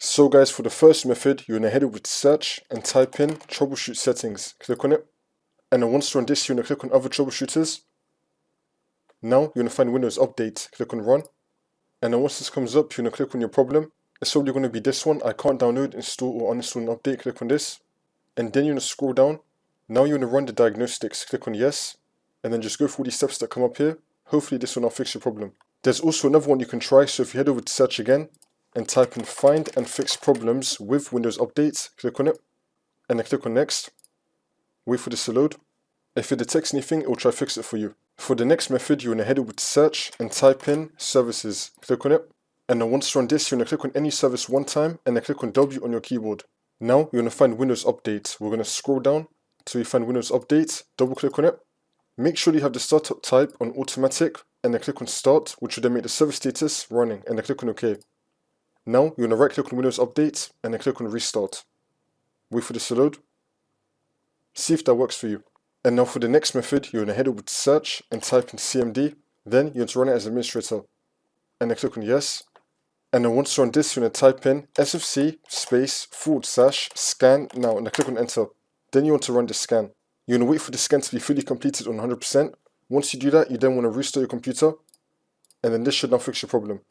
So guys, for the first method, you're going to head over to search and type in troubleshoot settings. Click on it. And then once you're on this, you're going to click on other troubleshooters. Now you're going to find Windows Update. Click on run. And then once this comes up, you're going to click on your problem. It's probably going to be this one. I can't download, install or uninstall an update. Click on this. And then you're going to scroll down. Now you're going to run the diagnostics. Click on yes. And then just go through these steps that come up here. Hopefully this will now fix your problem. There's also another one you can try. So if you head over to search again and type in find and fix problems with Windows Updates, click on it. And then click on next. Wait for this to load. If it detects anything, it will try to fix it for you. For the next method, you're going to head over to search and type in services. Click on it. And then once you're on this, you're going to click on any service one time and then click on W on your keyboard. Now you're going to find Windows Update. We're going to scroll down till you find Windows Update. Double click on it. Make sure you have the startup type on automatic and then click on start, which will then make the service status running, and then click on OK. Now you're going to right click on Windows Update and then click on restart. Wait for this to load. See if that works for you. And now for the next method, you're going to head over to search and type in CMD. Then you're going to run it as administrator. And then click on yes. And then once you're on this, you're going to type in sfc /scan now and then click on enter. Then you want to run the scan. You're going to wait for the scan to be fully completed on 100%. Once you do that, you then want to restart your computer. And then this should now fix your problem.